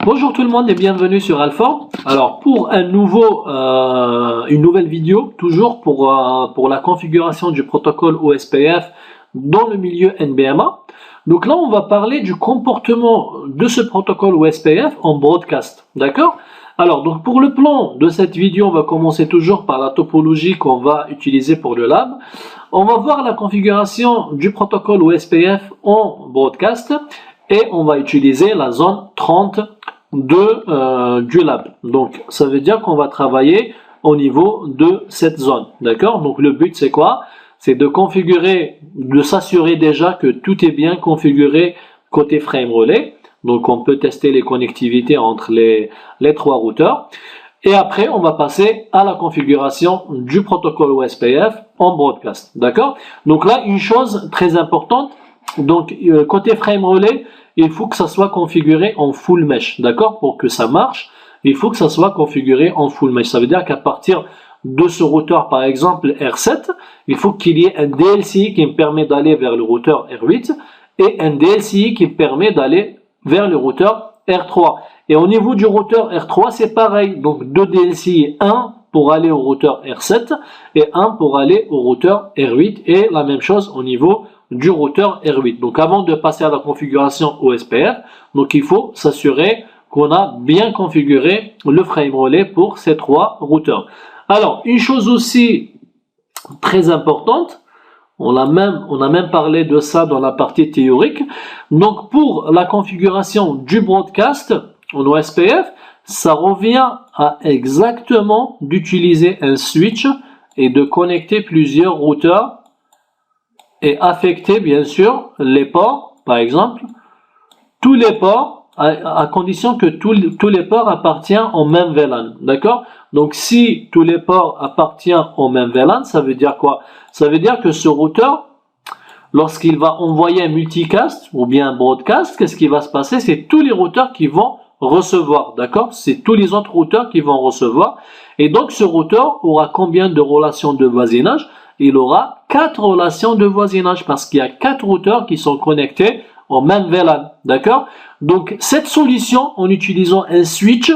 Bonjour tout le monde et bienvenue sur Alpha. Alors pour une nouvelle vidéo, toujours pour la configuration du protocole OSPF dans le milieu NBMA. Donc là on va parler du comportement de ce protocole OSPF en broadcast, d'accord? Alors donc pour le plan de cette vidéo, on va commencer toujours par la topologie qu'on va utiliser pour le lab. On va voir la configuration du protocole OSPF en broadcast et on va utiliser la zone 30 du lab. Donc ça veut dire qu'on va travailler au niveau de cette zone, d'accord? Donc le but c'est quoi? C'est de configurer, de s'assurer déjà que tout est bien configuré côté frame relais. Donc on peut tester les connectivités entre les trois routeurs. Et après on va passer à la configuration du protocole OSPF en broadcast, d'accord? Donc là une chose très importante, donc côté frame relais, il faut que ça soit configuré en full mesh, d'accord? Pour que ça marche, il faut que ça soit configuré en full mesh. Ça veut dire qu'à partir de ce routeur, par exemple R7, il faut qu'il y ait un DLCI qui me permet d'aller vers le routeur R8 et un DLCI qui me permet d'aller vers le routeur R3. Et au niveau du routeur R3, c'est pareil. Donc deux DLCI, un pour aller au routeur R7 et un pour aller au routeur R8 et la même chose au niveau du routeur R8. Donc avant de passer à la configuration OSPF, donc il faut s'assurer qu'on a bien configuré le frame relais pour ces trois routeurs. Alors une chose aussi très importante, on a même parlé de ça dans la partie théorique. Donc pour la configuration du broadcast en OSPF, ça revient à exactement d'utiliser un switch et de connecter plusieurs routeurs et affecter bien sûr les ports, par exemple, tous les ports, à condition que tous les ports appartiennent au même VLAN, d'accord? Donc si tous les ports appartiennent au même VLAN, ça veut dire quoi? Ça veut dire que ce routeur, lorsqu'il va envoyer un multicast ou bien un broadcast, qu'est-ce qui va se passer? C'est tous les routeurs qui vont recevoir, d'accord? C'est tous les autres routeurs qui vont recevoir. Et donc ce routeur aura combien de relations de voisinage? Il aura 4 relations de voisinage parce qu'il y a 4 routeurs qui sont connectés au même VLAN, d'accord? Donc cette solution en utilisant un switch,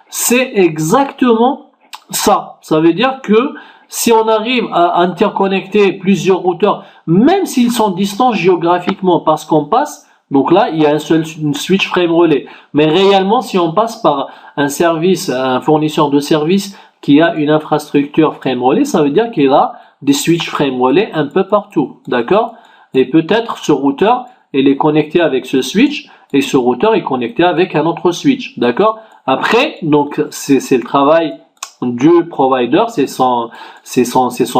c'est exactement ça. Ça veut dire que si on arrive à interconnecter plusieurs routeurs, même s'ils sont distants géographiquement parce qu'on passe, donc là il y a un seul switch frame relais, mais réellement si on passe par un service, un fournisseur de service qui a une infrastructure frame relais, ça veut dire qu'il a des switches frame relais un peu partout, d'accord? Et peut-être ce routeur, il est connecté avec ce switch et ce routeur est connecté avec un autre switch, d'accord? Après, donc c'est le travail du provider, c'est son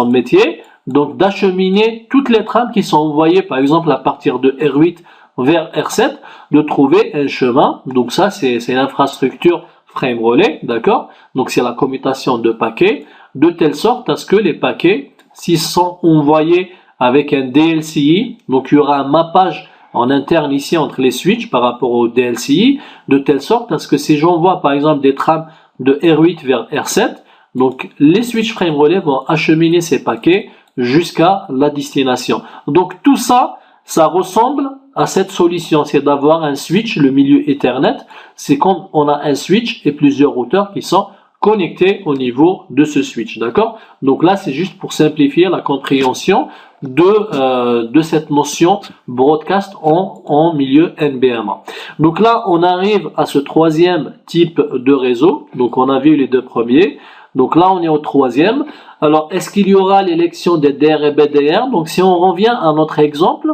métier, donc d'acheminer toutes les trames qui sont envoyées, par exemple à partir de R8 vers R7, de trouver un chemin. Donc ça, c'est l'infrastructure frame relais, d'accord? Donc c'est la commutation de paquets, de telle sorte à ce que les paquets, s'ils sont envoyés avec un DLCI, donc il y aura un mappage en interne ici entre les switches par rapport au DLCI, de telle sorte à ce que si j'envoie par exemple des trames de R8 vers R7, donc les switches frame relais vont acheminer ces paquets jusqu'à la destination. Donc tout ça, ça ressemble à cette solution, c'est d'avoir un switch, le milieu Ethernet, c'est quand on a un switch et plusieurs routeurs qui sont connectés au niveau de ce switch, d'accord? Donc là, c'est juste pour simplifier la compréhension de cette notion broadcast en milieu NBMA. Donc là, on arrive à ce troisième type de réseau. Donc on a vu les deux premiers. Donc là, on est au troisième. Alors, est-ce qu'il y aura l'élection des DR et BDR? Donc si on revient à notre exemple,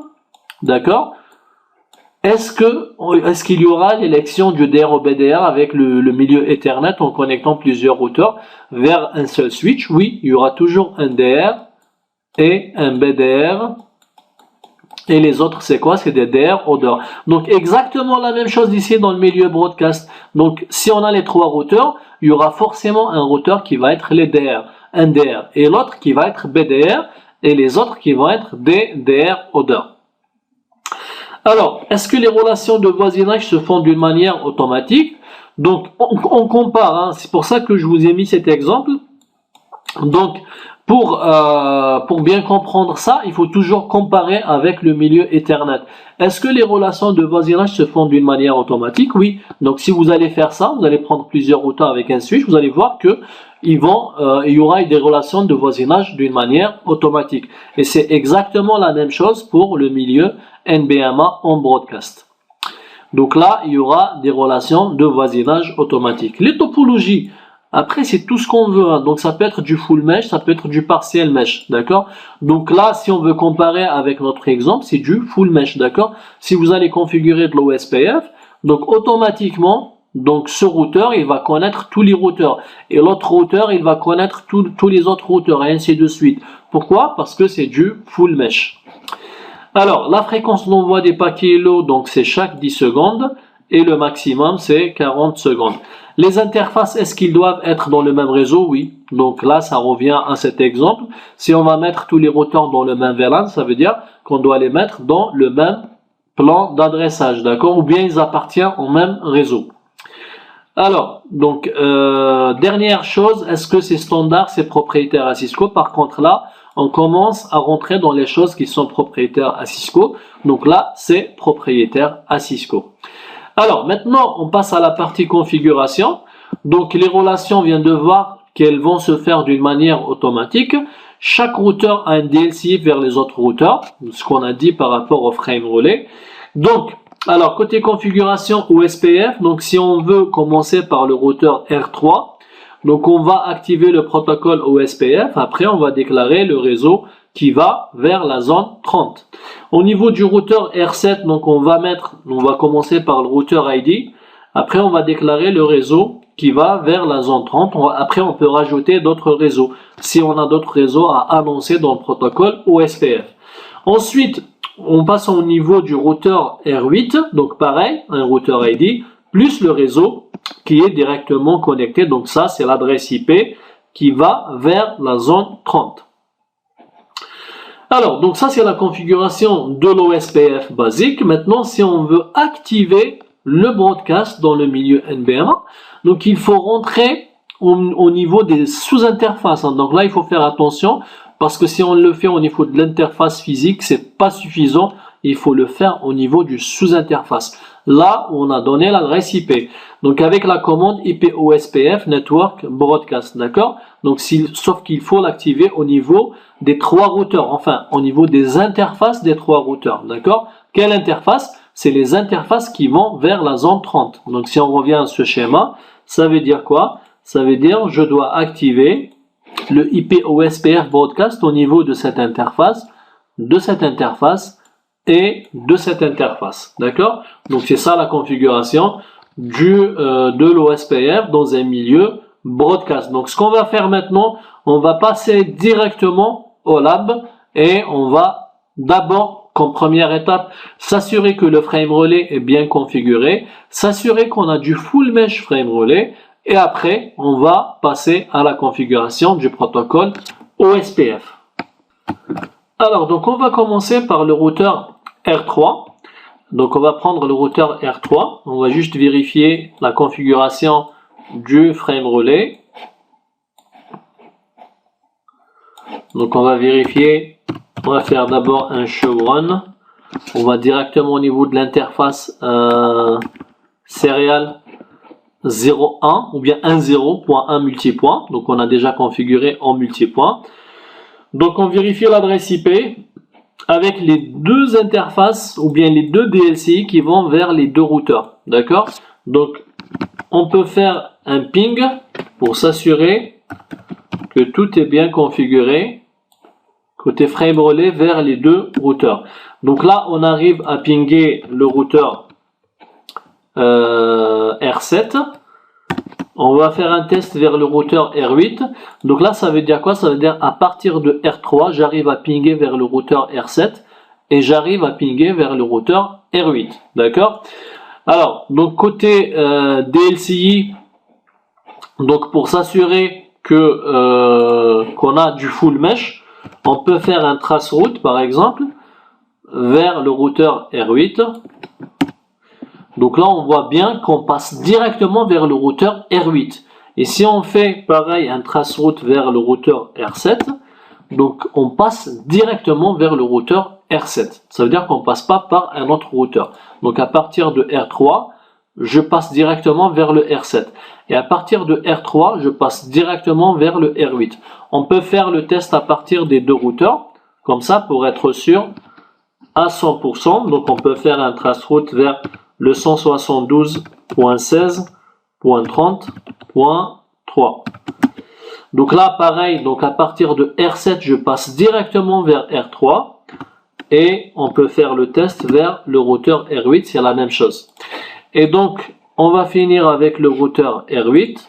d'accord? Est-ce qu'il y aura l'élection du DR au BDR avec le milieu Ethernet en connectant plusieurs routeurs vers un seul switch? Oui, il y aura toujours un DR et un BDR. Et les autres, c'est quoi? C'est des DR odeur. Donc exactement la même chose ici dans le milieu broadcast. Donc si on a les trois routeurs, il y aura forcément un routeur qui va être les DR, un DR, et l'autre qui va être BDR, et les autres qui vont être des DR odeur. Alors, est-ce que les relations de voisinage se font d'une manière automatique? Donc, on compare, hein, c'est pour ça que je vous ai mis cet exemple. Donc, pour bien comprendre ça, il faut toujours comparer avec le milieu Ethernet. Est-ce que les relations de voisinage se font d'une manière automatique? Oui. Donc, si vous allez faire ça, vous allez prendre plusieurs routeurs avec un switch, vous allez voir que il y aura des relations de voisinage d'une manière automatique. Et c'est exactement la même chose pour le milieu NBMA en broadcast. Donc là, il y aura des relations de voisinage automatique. Les topologies, après, c'est tout ce qu'on veut. Hein. Donc ça peut être du full mesh, ça peut être du partiel mesh, d'accord? Donc là, si on veut comparer avec notre exemple, c'est du full mesh, d'accord? Si vous allez configurer de l'OSPF, donc automatiquement, donc ce routeur, il va connaître tous les routeurs. Et l'autre routeur, il va connaître tous les autres routeurs, et ainsi de suite. Pourquoi? Parce que c'est du full mesh. Alors, la fréquence d'envoi des paquets hello, donc c'est chaque 10 secondes, et le maximum, c'est 40 secondes. Les interfaces, est-ce qu'ils doivent être dans le même réseau? Oui. Donc là, ça revient à cet exemple. Si on va mettre tous les routeurs dans le même VLAN, ça veut dire qu'on doit les mettre dans le même plan d'adressage, d'accord? Ou bien ils appartiennent au même réseau. Alors, donc, dernière chose, est-ce que c'est standard, c'est propriétaire à Cisco? Par contre, là, on commence à rentrer dans les choses qui sont propriétaires à Cisco. Donc là, c'est propriétaire à Cisco. Alors, maintenant, on passe à la partie configuration. Donc, les relations, on vient de voir qu'elles vont se faire d'une manière automatique. Chaque routeur a un DLC vers les autres routeurs, ce qu'on a dit par rapport au frame relais. Donc, alors, côté configuration OSPF, donc si on veut commencer par le routeur R3, donc on va activer le protocole OSPF, après on va déclarer le réseau qui va vers la zone 30. Au niveau du routeur R7, donc on va commencer par le routeur ID, après on va déclarer le réseau qui va vers la zone 30, après on peut rajouter d'autres réseaux, si on a d'autres réseaux à annoncer dans le protocole OSPF. Ensuite, on passe au niveau du routeur R8, donc pareil, un routeur ID, plus le réseau qui est directement connecté, donc ça c'est l'adresse IP qui va vers la zone 30. Alors, donc ça c'est la configuration de l'OSPF basique. Maintenant, si on veut activer le broadcast dans le milieu NBMA, donc il faut rentrer au niveau des sous-interfaces. Donc là, il faut faire attention parce que si on le fait au niveau de l'interface physique, c'est pas suffisant. Il faut le faire au niveau du sous-interface. Là où on a donné l'adresse IP. Donc avec la commande IP OSPF Network Broadcast, d'accord? Donc sauf qu'il faut l'activer au niveau des trois routeurs, enfin au niveau des interfaces des trois routeurs, d'accord? Quelle interface? C'est les interfaces qui vont vers la zone 30. Donc si on revient à ce schéma, ça veut dire quoi? Ça veut dire je dois activer le IP OSPF Broadcast au niveau de cette interface et de cette interface, d'accord? Donc c'est ça la configuration de l'OSPF dans un milieu broadcast. Donc ce qu'on va faire maintenant, on va passer directement au lab et on va d'abord, comme première étape, s'assurer que le frame relais est bien configuré, s'assurer qu'on a du full mesh frame relais et après on va passer à la configuration du protocole OSPF. Alors donc on va commencer par le routeur R3. Donc on va prendre le routeur R3, on va juste vérifier la configuration du frame relais. Donc on va vérifier, on va faire d'abord un show run. On va directement au niveau de l'interface serial 0.1 ou bien 1.0.1 multipoint. Donc on a déjà configuré en multipoint. Donc on vérifie l'adresse IP avec les deux interfaces ou bien les deux DLC qui vont vers les deux routeurs. D'accord? Donc on peut faire un ping pour s'assurer que tout est bien configuré côté frame relais vers les deux routeurs. Donc là on arrive à pinguer le routeur R7. On va faire un test vers le routeur R8. Donc là, ça veut dire quoi? Ça veut dire à partir de R3, j'arrive à pinguer vers le routeur R7 et j'arrive à pinguer vers le routeur R8. D'accord? Alors, donc côté DLCI, donc pour s'assurer que qu'on a du full mesh, on peut faire un trace route par exemple vers le routeur R8. Donc là, on voit bien qu'on passe directement vers le routeur R8. Et si on fait pareil un traceroute vers le routeur R7, donc on passe directement vers le routeur R7. Ça veut dire qu'on ne passe pas par un autre routeur. Donc à partir de R3, je passe directement vers le R7. Et à partir de R3, je passe directement vers le R8. On peut faire le test à partir des deux routeurs, comme ça pour être sûr à 100%. Donc on peut faire un traceroute vers le 172.16.30.3. Donc là pareil, donc à partir de R7, je passe directement vers R3. Et on peut faire le test vers le routeur R8, c'est la même chose. Et donc, on va finir avec le routeur R8.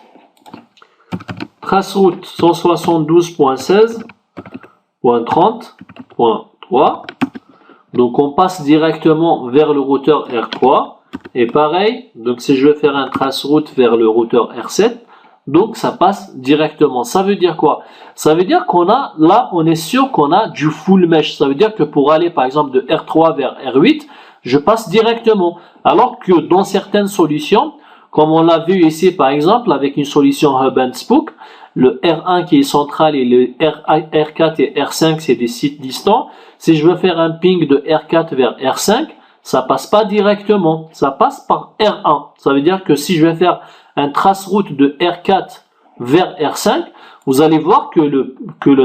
Traceroute 172.16.30.3. Donc, on passe directement vers le routeur R3. Et pareil, donc si je veux faire un traceroute vers le routeur R7, donc ça passe directement. Ça veut dire quoi? Ça veut dire qu'on a, là, on est sûr qu'on a du full mesh. Ça veut dire que pour aller par exemple de R3 vers R8, je passe directement. Alors que dans certaines solutions, comme on l'a vu ici par exemple avec une solution Hub and Spoke, le R1 qui est central et le R4 et R5 c'est des sites distants. Si je veux faire un ping de R4 vers R5, ça passe pas directement, ça passe par R1. Ça veut dire que si je vais faire un traceroute de R4 vers R5, vous allez voir que le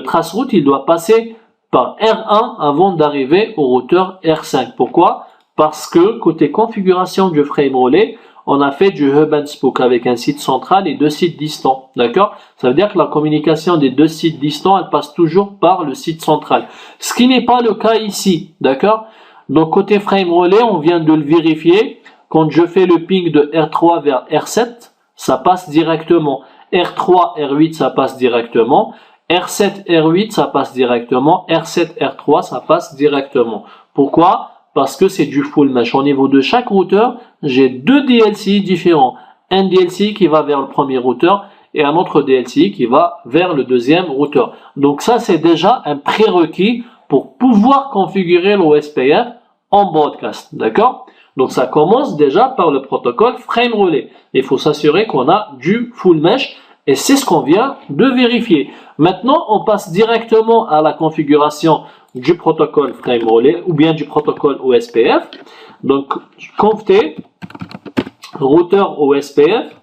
traceroute il doit passer par R1 avant d'arriver au routeur R5. Pourquoi? Parce que côté configuration du frame relay, on a fait du hub and spoke avec un site central et deux sites distants. D'accord? Ça veut dire que la communication des deux sites distants, elle passe toujours par le site central. Ce qui n'est pas le cas ici. D'accord? Donc côté frame relay, on vient de le vérifier. Quand je fais le ping de R3 vers R7, ça passe directement. R3, R8, ça passe directement. R7, R8, ça passe directement. R7, R3, ça passe directement. Pourquoi? Parce que c'est du full mesh. Au niveau de chaque routeur, j'ai deux DLCI différents. Un DLCI qui va vers le premier routeur et un autre DLCI qui va vers le deuxième routeur. Donc ça, c'est déjà un prérequis pour pouvoir configurer l'OSPF en broadcast. D'accord? Donc ça commence déjà par le protocole frame relay. Il faut s'assurer qu'on a du full mesh et c'est ce qu'on vient de vérifier. Maintenant, on passe directement à la configuration du protocole frame relay ou bien du protocole OSPF. Donc, conft routeur OSPF.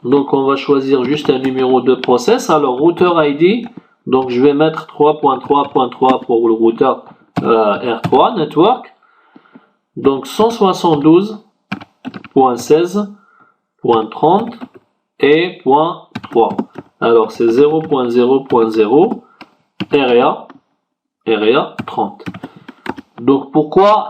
Donc, on va choisir juste un numéro de process. Alors, routeur ID. Donc, je vais mettre 3.3.3 pour le routeur R3 network. Donc, 172.16.30 et .3. Alors, c'est 0.0.0 area 30. Donc pourquoi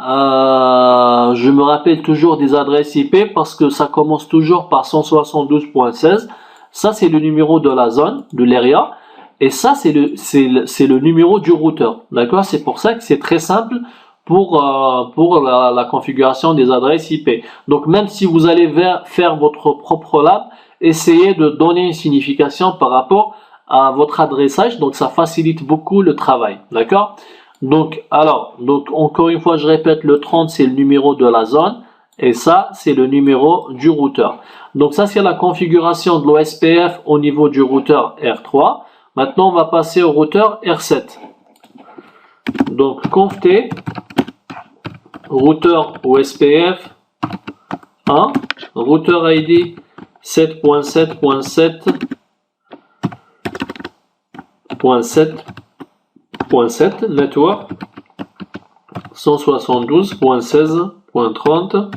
je me rappelle toujours des adresses IP parce que ça commence toujours par 172.16. Ça c'est le numéro de la zone, de l'area, et ça c'est le numéro du routeur. D'accord? C'est pour ça que c'est très simple pour la configuration des adresses IP. Donc même si vous allez faire votre propre lab, essayez de donner une signification par rapport à votre adressage, donc ça facilite beaucoup le travail. D'accord? Donc encore une fois je répète, le 30 c'est le numéro de la zone et ça c'est le numéro du routeur. Donc ça c'est la configuration de l'OSPF au niveau du routeur R3. Maintenant on va passer au routeur R7. Donc conft routeur OSPF 1, routeur ID 7.7.7.7 network 172.16.30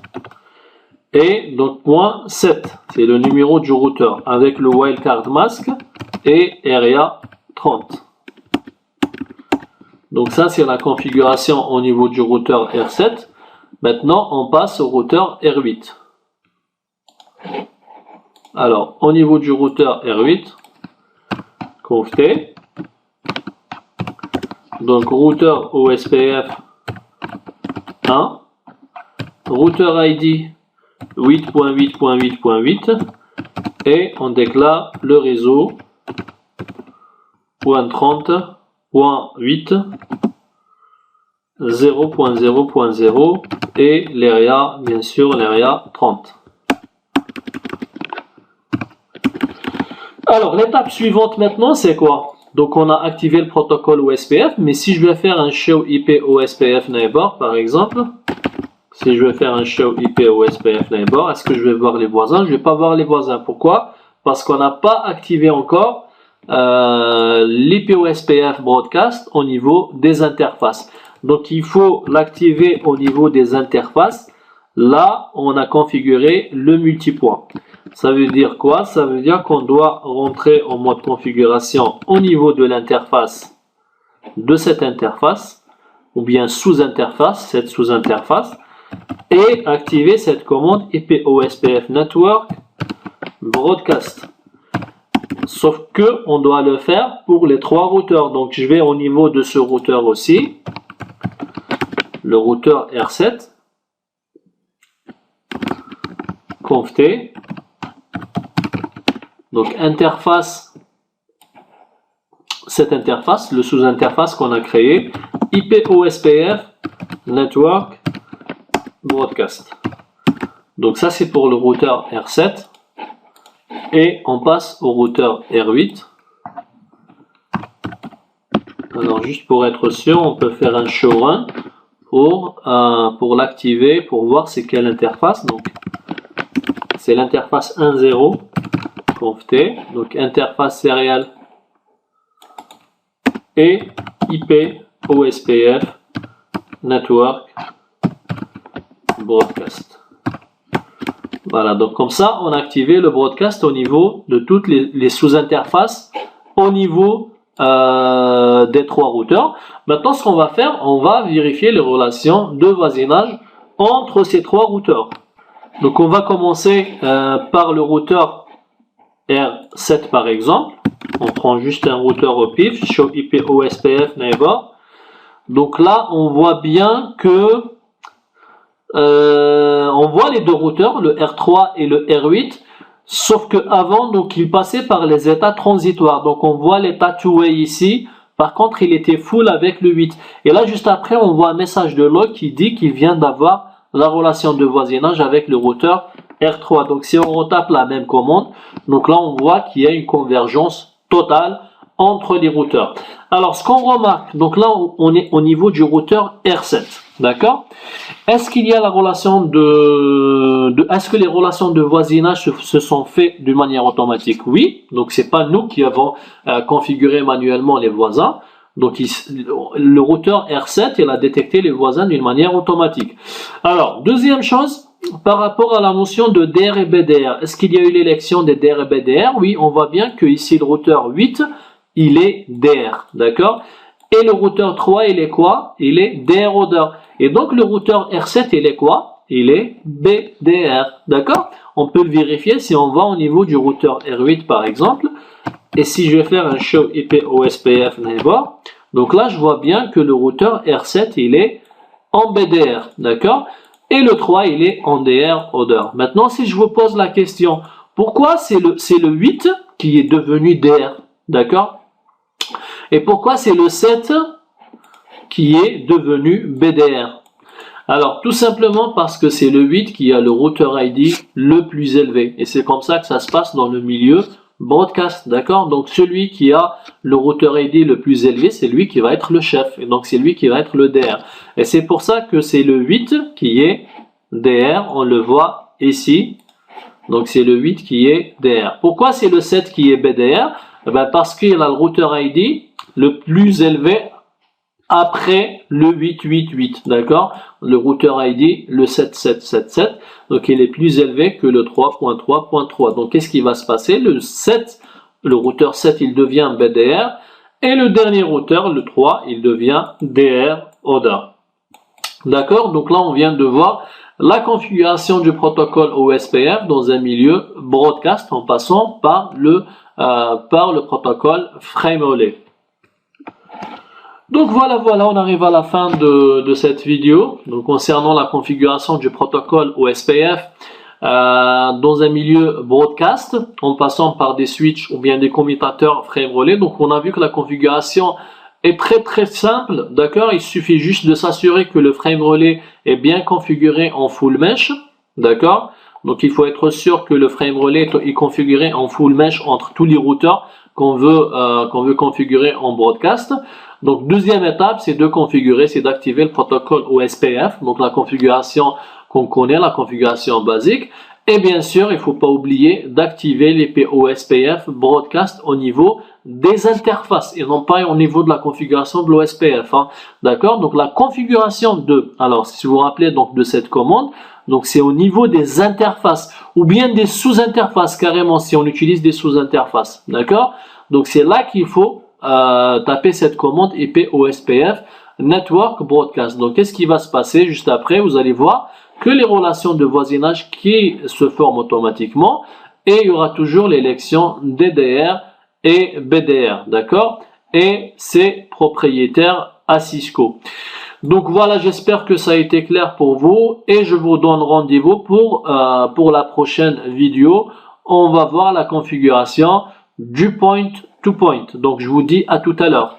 et donc .7 c'est le numéro du routeur avec le wildcard mask et area 30. Donc ça c'est la configuration au niveau du routeur R7. Maintenant on passe au routeur R8. Alors au niveau du routeur R8, conft donc routeur OSPF 1, routeur ID 8.8.8.8 et on déclare le réseau .30.8 0.0.0 et l'area, bien sûr l'area 30. Alors, l'étape suivante maintenant, c'est quoi? Donc, on a activé le protocole OSPF, mais si je vais faire un show IP OSPF neighbor, par exemple, si je vais faire un show IP OSPF neighbor, est-ce que je vais voir les voisins? Je ne vais pas voir les voisins. Pourquoi? Parce qu'on n'a pas activé encore l'IP OSPF broadcast au niveau des interfaces. Donc, il faut l'activer au niveau des interfaces. Là, on a configuré le multipoint. Ça veut dire quoi? Ça veut dire qu'on doit rentrer en mode configuration au niveau de l'interface de cette interface, ou bien sous-interface, cette sous-interface, et activer cette commande IP OSPF Network Broadcast. Sauf que on doit le faire pour les 3 routeurs. Donc je vais au niveau de ce routeur aussi, le routeur R7, conft, donc interface, cette interface, le sous-interface qu'on a créé, IP OSPF Network Broadcast. Donc ça c'est pour le routeur R7. Et on passe au routeur R8. Alors juste pour être sûr, on peut faire un show run pour l'activer, pour voir c'est quelle interface. Donc c'est l'interface 1.0 conft, donc interface serial et IP OSPF Network Broadcast. Voilà, donc comme ça, on a activé le broadcast au niveau de toutes les sous-interfaces, au niveau des 3 routeurs. Maintenant, ce qu'on va faire, on va vérifier les relations de voisinage entre ces 3 routeurs. Donc, on va commencer par le routeur R7 par exemple. On prend juste un routeur au pif, show IP OSPF neighbor. Donc là, on voit bien que on voit les 2 routeurs, le R3 et le R8, sauf que avant, donc ils passaient par les états transitoires. Donc on voit l'état two-way ici. Par contre, il était full avec le 8. Et là, juste après, on voit un message de log qui dit qu'il vient d'avoir la relation de voisinage avec le routeur R3. Donc si on retape la même commande, donc là on voit qu'il y a une convergence totale entre les routeurs. Alors ce qu'on remarque, donc là on est au niveau du routeur R7, d'accord? Est-ce qu'il y a la relation est-ce que les relations de voisinage se sont faites d'une manière automatique? Oui, donc c'est pas nous qui avons configuré manuellement les voisins. Donc le routeur R7 il a détecté les voisins d'une manière automatique. Alors deuxième chose, par rapport à la notion de DR et BDR, est-ce qu'il y a eu l'élection des DR et BDR? Oui, on voit bien que ici le routeur 8 il est DR, d'accord? Et le routeur 3 il est quoi? Il est DR order. Et donc le routeur R7 il est quoi? Il est BDR, d'accord? On peut le vérifier si on va au niveau du routeur R8 par exemple. Et si je vais faire un show IP OSPF neighbor, donc là je vois bien que le routeur R7 il est en BDR, d'accord? Et le 3 il est en DR order. Maintenant si je vous pose la question, pourquoi c'est le 8 qui est devenu DR, d'accord? Et pourquoi c'est le 7 qui est devenu BDR? Alors tout simplement parce que c'est le 8 qui a le routeur ID le plus élevé. Et c'est comme ça que ça se passe dans le milieu broadcast, d'accord? Donc celui qui a le routeur ID le plus élevé, c'est lui qui va être le chef. Et donc c'est lui qui va être le DR. Et c'est pour ça que c'est le 8 qui est DR, on le voit ici. Donc c'est le 8 qui est DR. Pourquoi c'est le 7 qui est BDR? Eh bien, parce qu'il a le routeur ID le plus élevé après le 888, d'accord? Le routeur ID, le 7777, donc il est plus élevé que le 3.3.3. Donc qu'est-ce qui va se passer? Le routeur 7, il devient BDR, et le dernier routeur, le 3, il devient DR order. D'accord? Donc là, on vient de voir la configuration du protocole OSPF dans un milieu broadcast en passant par le protocole frame relay. Donc voilà, on arrive à la fin de cette vidéo. Donc concernant la configuration du protocole OSPF dans un milieu broadcast, en passant par des switches ou bien des commutateurs frame relay. Donc on a vu que la configuration est très simple, d'accord? Il suffit juste de s'assurer que le frame relay est bien configuré en full mesh, d'accord? Donc il faut être sûr que le frame relay est configuré en full mesh entre tous les routeurs qu'on veut configurer en broadcast. Donc deuxième étape, c'est de configurer, c'est d'activer le protocole OSPF, donc la configuration qu'on connaît, la configuration basique. Et bien sûr, il ne faut pas oublier d'activer l'IP OSPF broadcast au niveau des interfaces et non pas au niveau de la configuration de l'OSPF. Hein. D'accord? Donc la configuration alors si vous vous rappelez donc de cette commande, donc c'est au niveau des interfaces ou bien des sous-interfaces carrément si on utilise des sous-interfaces. D'accord? Donc c'est là qu'il faut taper cette commande IP OSPF Network Broadcast. Donc qu'est-ce qui va se passer juste après? Vous allez voir que les relations de voisinage qui se forment automatiquement et il y aura toujours l'élection DDR et BDR, d'accord? Et c'est propriétaire à Cisco. Donc voilà, j'espère que ça a été clair pour vous et je vous donne rendez-vous pour la prochaine vidéo. On va voir la configuration du point to point. Donc je vous dis à tout à l'heure.